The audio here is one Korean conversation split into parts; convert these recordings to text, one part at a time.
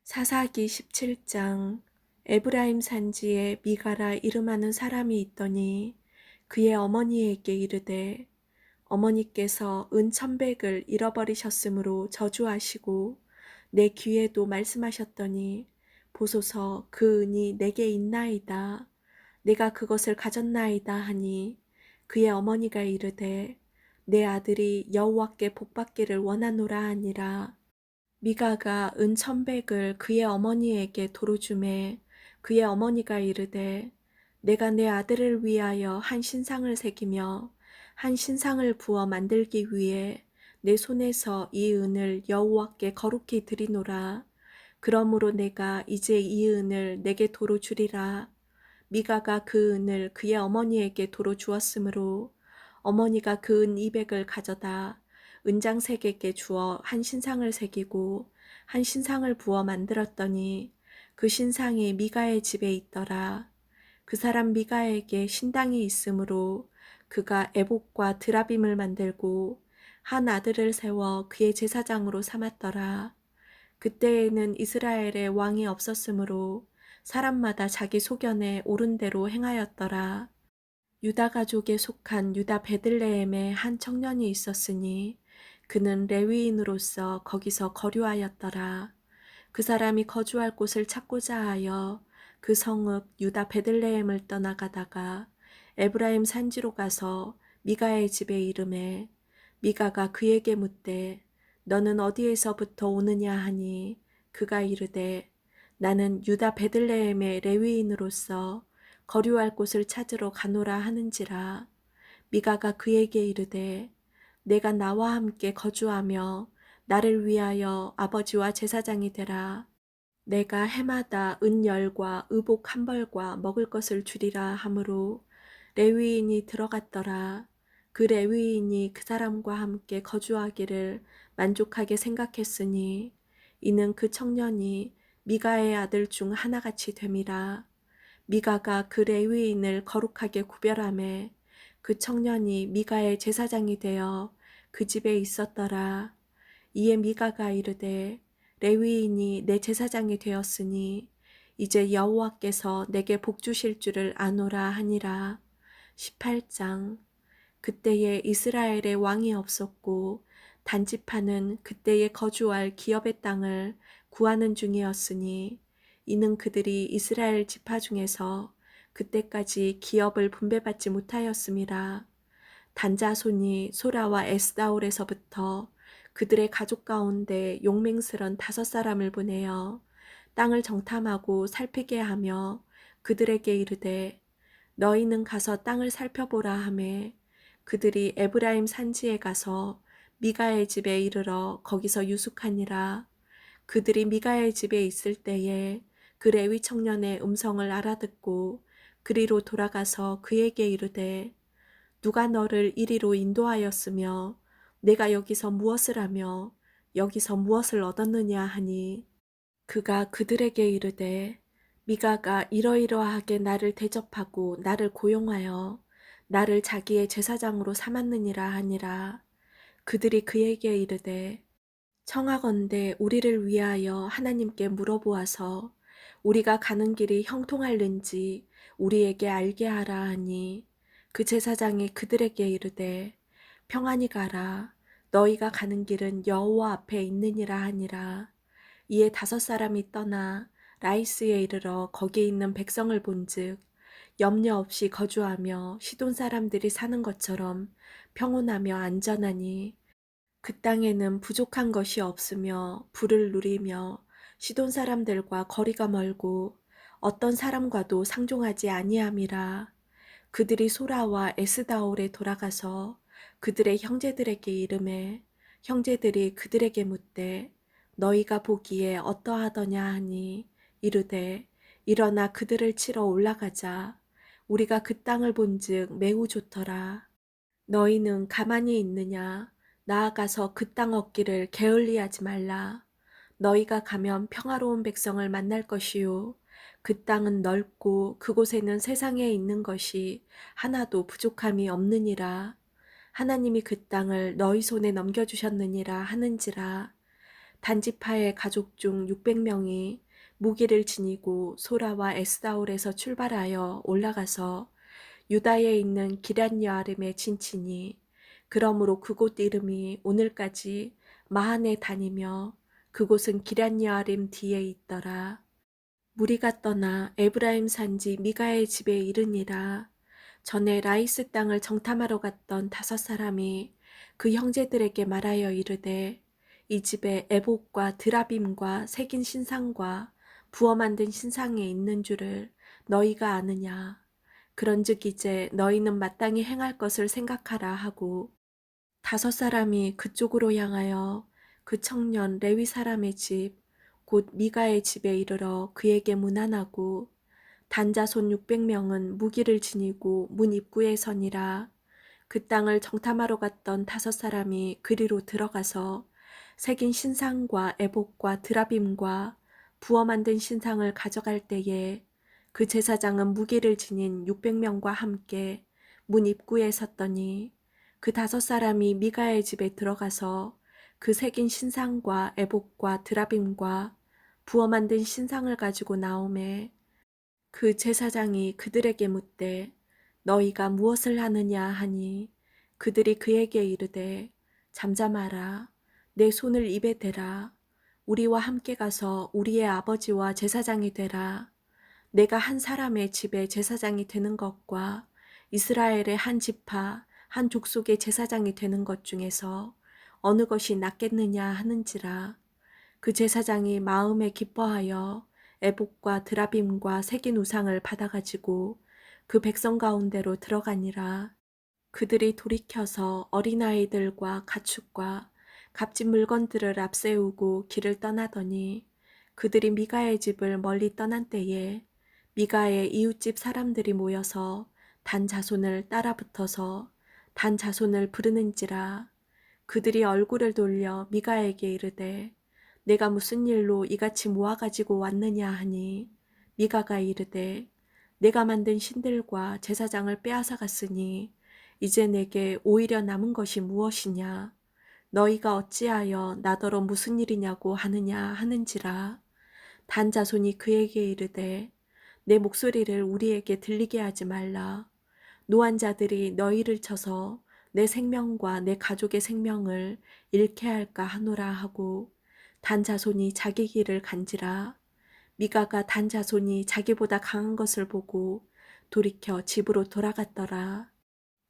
사사기 17장. 에브라임 산지에 미가라 이름하는 사람이 있더니 그의 어머니에게 이르되, 어머니께서 은 1,100을 잃어버리셨으므로 저주하시고 내 귀에도 말씀하셨더니, 보소서 그 은이 내게 있나이다. 내가 그것을 가졌나이다 하니, 그의 어머니가 이르되, 내 아들이 여호와께 복받기를 원하노라 하니라. 미가가 은 1,100을 그의 어머니에게 도로 주매 그의 어머니가 이르되, 내가 내 아들을 위하여 한 신상을 새기며 한 신상을 부어 만들기 위해 내 손에서 이 은을 여호와께 거룩히 드리노라. 그러므로 내가 이제 이 은을 내게 도로 주리라. 미가가 그 은을 그의 어머니에게 도로 주었으므로 어머니가 그 은 200을 가져다 은장색에게 주어 한 신상을 새기고 한 신상을 부어 만들었더니 그 신상이 미가의 집에 있더라. 그 사람 미가에게 신당이 있으므로 그가 에봇과 드라빔을 만들고 한 아들을 세워 그의 제사장으로 삼았더라. 그때에는 이스라엘에 왕이 없었으므로 사람마다 자기 소견에 옳은 대로 행하였더라. 유다 가족에 속한 유다 베들레헴에 한 청년이 있었으니 그는 레위인으로서 거기서 거류하였더라. 그 사람이 거주할 곳을 찾고자 하여 그 성읍 유다 베들레헴을 떠나가다가 에브라임 산지로 가서 미가의 집에 이르매, 미가가 그에게 묻되, 너는 어디에서부터 오느냐 하니, 그가 이르되, 나는 유다 베들레헴의 레위인으로서 거류할 곳을 찾으러 가노라 하는지라. 미가가 그에게 이르되, 내가 나와 함께 거주하며 나를 위하여 아버지와 제사장이 되라. 내가 해마다 은열과 의복 한 벌과 먹을 것을 주리라 하므로 레위인이 들어갔더라. 그 레위인이 그 사람과 함께 거주하기를 만족하게 생각했으니 이는 그 청년이 미가의 아들 중 하나같이 됨이라. 미가가 그 레위인을 거룩하게 구별하매 그 청년이 미가의 제사장이 되어 그 집에 있었더라. 이에 미가가 이르되, 레위인이 내 제사장이 되었으니 이제 여호와께서 내게 복 주실 줄을 아노라 하니라. 18장. 그때에 이스라엘에 왕이 없었고 단지파는 그때에 거주할 기업의 땅을 구하는 중이었으니 이는 그들이 이스라엘 지파 중에서 그때까지 기업을 분배받지 못하였음이라. 단자손이 소라와 에스다올에서부터 그들의 가족 가운데 용맹스런 5사람을 보내어 땅을 정탐하고 살피게 하며 그들에게 이르되, 너희는 가서 땅을 살펴보라 하매 그들이 에브라임 산지에 가서 미가의 집에 이르러 거기서 유숙하니라. 그들이 미가의 집에 있을 때에 그 레위 청년의 음성을 알아듣고 그리로 돌아가서 그에게 이르되, 누가 너를 이리로 인도하였으며 내가 여기서 무엇을 하며 여기서 무엇을 얻었느냐 하니, 그가 그들에게 이르되, 미가가 이러이러하게 나를 대접하고 나를 고용하여 나를 자기의 제사장으로 삼았느니라 하니라. 그들이 그에게 이르되, 청하건대 우리를 위하여 하나님께 물어보아서 우리가 가는 길이 형통할는지 우리에게 알게 하라 하니, 그 제사장이 그들에게 이르되, 평안히 가라. 너희가 가는 길은 여호와 앞에 있느니라 하니라. 이에 5사람이 떠나 라이스에 이르러 거기 있는 백성을 본즉 염려 없이 거주하며 시돈 사람들이 사는 것처럼 평온하며 안전하니, 그 땅에는 부족한 것이 없으며 부를 누리며 시돈 사람들과 거리가 멀고 어떤 사람과도 상종하지 아니함이라. 그들이 소라와 에스다올에 돌아가서 그들의 형제들에게 이르매 형제들이 그들에게 묻되, 너희가 보기에 어떠하더냐 하니, 이르되, 일어나 그들을 치러 올라가자. 우리가 그 땅을 본즉 매우 좋더라. 너희는 가만히 있느냐? 나아가서 그 땅 얻기를 게을리하지 말라. 너희가 가면 평화로운 백성을 만날 것이요, 그 땅은 넓고 그곳에는 세상에 있는 것이 하나도 부족함이 없느니라. 하나님이 그 땅을 너희 손에 넘겨주셨느니라 하는지라. 단지파의 가족 중 600명이 무기를 지니고 소라와 에스다올에서 출발하여 올라가서 유다에 있는 기럇여아림에 진치니 그러므로 그곳 이름이 오늘까지 마하네 다니며 그곳은 기럇여아림 뒤에 있더라. 무리가 떠나 에브라임 산지 미가의 집에 이르니라. 전에 라이스 땅을 정탐하러 갔던 5사람이 그 형제들에게 말하여 이르되 이 집에 에봇과 드라빔과 새긴 신상과 부어 만든 신상이 있는 줄을 너희가 아느냐. 그런즉 이제 너희는 마땅히 행할 것을 생각하라 하고 5사람이 그쪽으로 향하여 그 청년 레위 사람의 집 곧 미가의 집에 이르러 그에게 문안하고 단자손 600명은 무기를 지니고 문 입구에 서니라. 그 땅을 정탐하러 갔던 5사람이 그리로 들어가서 새긴 신상과 에봇과 드라빔과 부어 만든 신상을 가져갈 때에 그 제사장은 무기를 지닌 600명과 함께 문 입구에 섰더니 그 5사람이 미가의 집에 들어가서 그 새긴 신상과 에봇과 드라빔과 부어 만든 신상을 가지고 나오매 그 제사장이 그들에게 묻되 너희가 무엇을 하느냐 하니 그들이 그에게 이르되 잠잠하라. 내 손을 입에 대라. 우리와 함께 가서 우리의 아버지와 제사장이 되라. 내가 한 사람의 집에 제사장이 되는 것과 이스라엘의 한 지파 한 족속의 제사장이 되는 것 중에서 어느 것이 낫겠느냐 하는지라. 그 제사장이 마음에 기뻐하여 에봇과 드라빔과 새긴 우상을 받아가지고 그 백성 가운데로 들어가니라. 그들이 돌이켜서 어린아이들과 가축과 값진 물건들을 앞세우고 길을 떠나더니 그들이 미가의 집을 멀리 떠난 때에 미가의 이웃집 사람들이 모여서 단 자손을 따라붙어서 단 자손을 부르는지라. 그들이 얼굴을 돌려 미가에게 이르되 내가 무슨 일로 이같이 모아가지고 왔느냐 하니 미가가 이르되 내가 만든 신들과 제사장을 빼앗아 갔으니 이제 내게 오히려 남은 것이 무엇이냐. 너희가 어찌하여 나더러 무슨 일이냐고 하느냐 하는지라. 단 자손이 그에게 이르되 내 목소리를 우리에게 들리게 하지 말라. 노환자들이 너희를 쳐서 내 생명과 내 가족의 생명을 잃게 할까 하노라 하고 단 자손이 자기 길을 간지라. 미가가 단 자손이 자기보다 강한 것을 보고 돌이켜 집으로 돌아갔더라.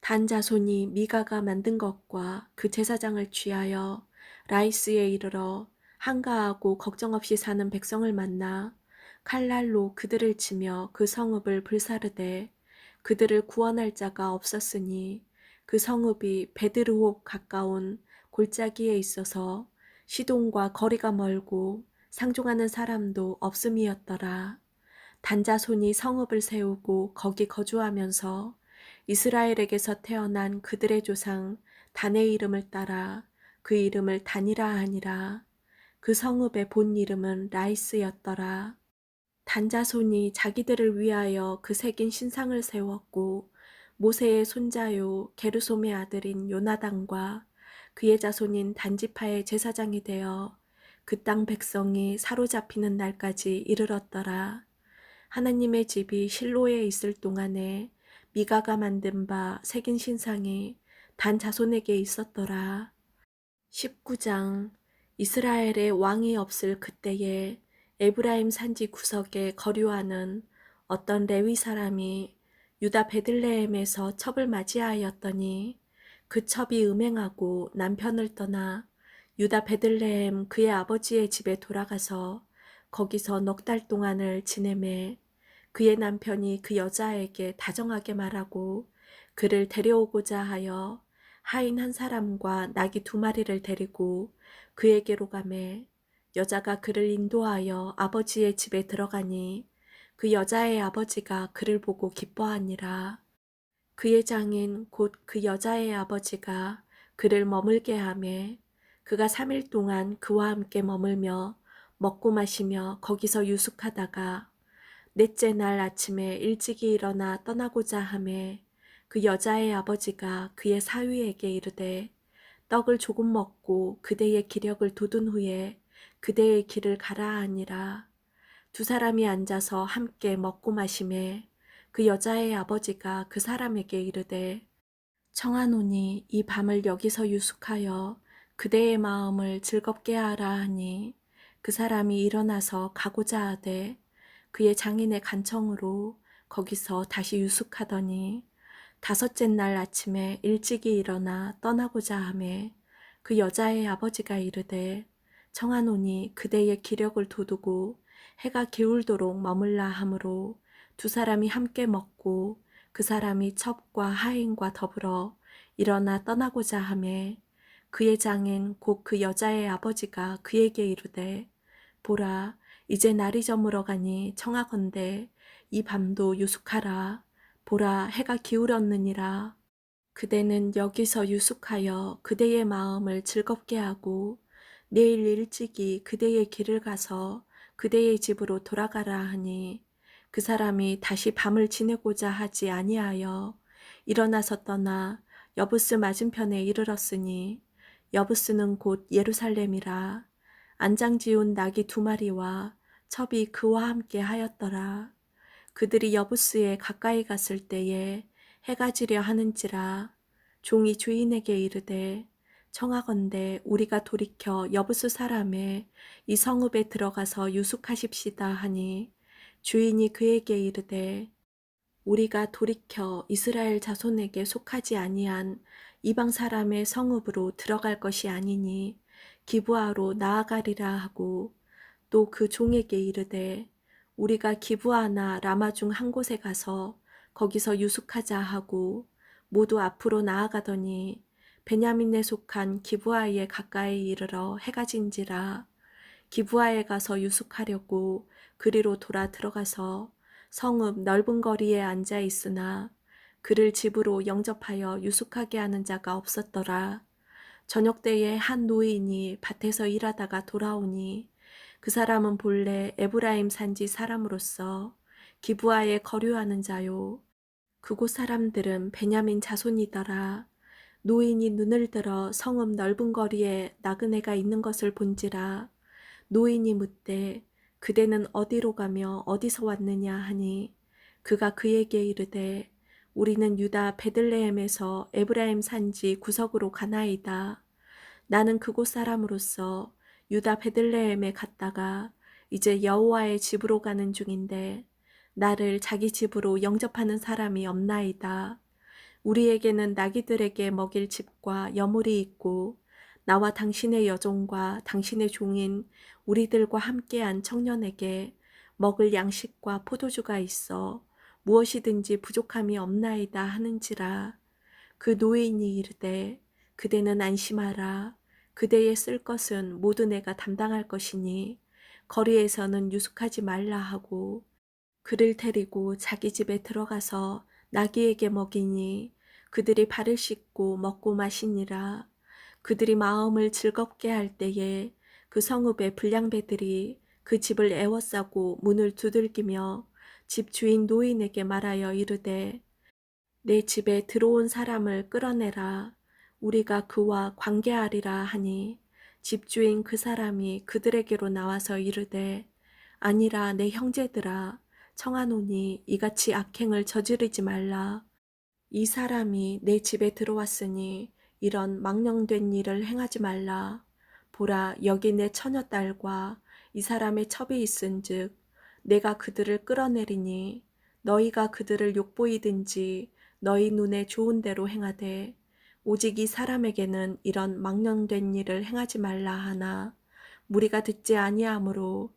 단 자손이 미가가 만든 것과 그 제사장을 취하여 라이스에 이르러 한가하고 걱정 없이 사는 백성을 만나 칼날로 그들을 치며 그 성읍을 불사르되 그들을 구원할 자가 없었으니 그 성읍이 베드르홉 가까운 골짜기에 있어서 시돈과 거리가 멀고 상종하는 사람도 없음이었더라. 단자손이 성읍을 세우고 거기 거주하면서 이스라엘에게서 태어난 그들의 조상 단의 이름을 따라 그 이름을 단이라 하니라. 그 성읍의 본 이름은 라이스였더라. 단자손이 자기들을 위하여 그 새긴 신상을 세웠고 모세의 손자요 게르솜의 아들인 요나단과 그의 자손인 단지파의 제사장이 되어 그 땅 백성이 사로잡히는 날까지 이르렀더라. 하나님의 집이 실로에 있을 동안에 미가가 만든 바 새긴 신상이 단 자손에게 있었더라. 19장. 이스라엘의 왕이 없을 그때에 에브라임 산지 구석에 거류하는 어떤 레위 사람이 유다 베들레헴에서 첩을 맞이하였더니 그 첩이 음행하고 남편을 떠나 유다 베들레헴 그의 아버지의 집에 돌아가서 거기서 넉 달 동안을 지내매 그의 남편이 그 여자에게 다정하게 말하고 그를 데려오고자 하여 하인 한 사람과 나귀 2마리를 데리고 그에게로 가매 여자가 그를 인도하여 아버지의 집에 들어가니 그 여자의 아버지가 그를 보고 기뻐하니라. 그의 장인 곧 그 여자의 아버지가 그를 머물게 하매 그가 3일 동안 그와 함께 머물며 먹고 마시며 거기서 유숙하다가 넷째 날 아침에 일찍이 일어나 떠나고자 하매 그 여자의 아버지가 그의 사위에게 이르되 떡을 조금 먹고 그대의 기력을 돋운 후에 그대의 길을 가라 하니라. 두 사람이 앉아서 함께 먹고 마시매 그 여자의 아버지가 그 사람에게 이르되 청하노니 이 밤을 여기서 유숙하여 그대의 마음을 즐겁게 하라 하니 그 사람이 일어나서 가고자 하되 그의 장인의 간청으로 거기서 다시 유숙하더니 다섯째 날 아침에 일찍이 일어나 떠나고자 하매 그 여자의 아버지가 이르되 청하노니 그대의 기력을 돋우고 해가 기울도록 머물라 하므로 두 사람이 함께 먹고 그 사람이 첩과 하인과 더불어 일어나 떠나고자 하매 그의 장인 곧 그 여자의 아버지가 그에게 이르되 보라 이제 날이 저물어 가니 청하건대 이 밤도 유숙하라. 보라 해가 기울었느니라. 그대는 여기서 유숙하여 그대의 마음을 즐겁게 하고 내일 일찍이 그대의 길을 가서 그대의 집으로 돌아가라 하니 그 사람이 다시 밤을 지내고자 하지 아니하여 일어나서 떠나 여부스 맞은편에 이르렀으니 여부스는 곧 예루살렘이라. 안장지운 낙이 2마리와 첩이 그와 함께 하였더라. 그들이 여부스에 가까이 갔을 때에 해가 지려 하는지라. 종이 주인에게 이르되 청하건대 우리가 돌이켜 여부스 사람의 이 성읍에 들어가서 유숙하십시다 하니 주인이 그에게 이르되 우리가 돌이켜 이스라엘 자손에게 속하지 아니한 이방 사람의 성읍으로 들어갈 것이 아니니 기브아로 나아가리라 하고 또 그 종에게 이르되 우리가 기브아나 라마 중 한 곳에 가서 거기서 유숙하자 하고 모두 앞으로 나아가더니 베냐민에 속한 기브아에 가까이 이르러 해가 진지라. 기브아에 가서 유숙하려고 그리로 돌아 들어가서 성읍 넓은 거리에 앉아 있으나 그를 집으로 영접하여 유숙하게 하는 자가 없었더라. 저녁 때에 한 노인이 밭에서 일하다가 돌아오니 그 사람은 본래 에브라임 산지 사람으로서 기브아에 거류하는 자요. 그곳 사람들은 베냐민 자손이더라. 노인이 눈을 들어 성읍 넓은 거리에 나그네가 있는 것을 본지라. 노인이 묻되 그대는 어디로 가며 어디서 왔느냐 하니 그가 그에게 이르되 우리는 유다 베들레헴에서 에브라임 산지 구석으로 가나이다. 나는 그곳 사람으로서 유다 베들레헴에 갔다가 이제 여호와의 집으로 가는 중인데 나를 자기 집으로 영접하는 사람이 없나이다. 우리에게는 나귀들에게 먹일 집과 여물이 있고 나와 당신의 여종과 당신의 종인 우리들과 함께한 청년에게 먹을 양식과 포도주가 있어 무엇이든지 부족함이 없나이다 하는지라. 그 노인이 이르되 그대는 안심하라. 그대의 쓸 것은 모두 내가 담당할 것이니 거리에서는 유숙하지 말라 하고 그를 데리고 자기 집에 들어가서 나귀에게 먹이니 그들이 발을 씻고 먹고 마시니라. 그들이 마음을 즐겁게 할 때에 그 성읍의 불량배들이 그 집을 에워싸고 문을 두들기며 집 주인 노인에게 말하여 이르되 내 집에 들어온 사람을 끌어내라. 우리가 그와 관계하리라 하니 집주인 그 사람이 그들에게로 나와서 이르되 아니라 내 형제들아 청하노니 이같이 악행을 저지르지 말라. 이 사람이 내 집에 들어왔으니 이런 망령된 일을 행하지 말라. 보라 여기 내 처녀딸과 이 사람의 첩이 있은즉 내가 그들을 끌어내리니 너희가 그들을 욕보이든지 너희 눈에 좋은 대로 행하되 오직 이 사람에게는 이런 망령된 일을 행하지 말라 하나 무리가 듣지 아니하므로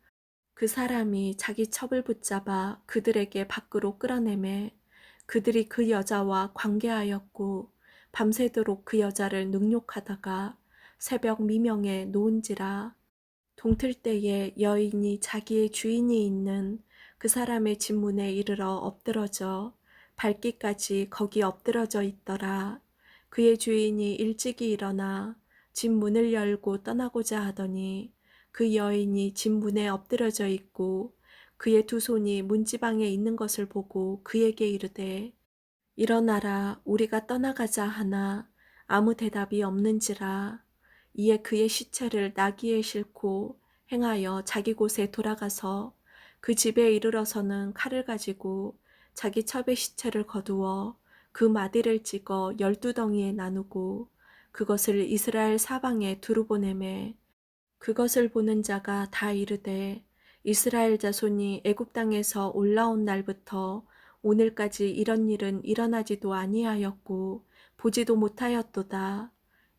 그 사람이 자기 첩을 붙잡아 그들에게 밖으로 끌어내매 그들이 그 여자와 관계하였고 밤새도록 그 여자를 능욕하다가 새벽 미명에 놓은지라. 동틀 때에 여인이 자기의 주인이 있는 그 사람의 집 문에 이르러 엎드러져 발기까지 거기 엎드러져 있더라. 그의 주인이 일찍이 일어나 집 문을 열고 떠나고자 하더니 그 여인이 집 문에 엎드러져 있고 그의 두 손이 문지방에 있는 것을 보고 그에게 이르되 일어나라 우리가 떠나가자 하나 아무 대답이 없는지라. 이에 그의 시체를 나귀에 싣고 행하여 자기 곳에 돌아가서 그 집에 이르러서는 칼을 가지고 자기 첩의 시체를 거두어 그 마디를 찍어 12덩이에 나누고 그것을 이스라엘 사방에 두루 보내매 그것을 보는 자가 다 이르되 이스라엘 자손이 애굽 땅에서 올라온 날부터 오늘까지 이런 일은 일어나지도 아니하였고 보지도 못하였도다.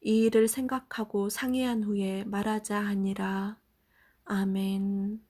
이 일을 생각하고 상의한 후에 말하자 하니라. 아멘.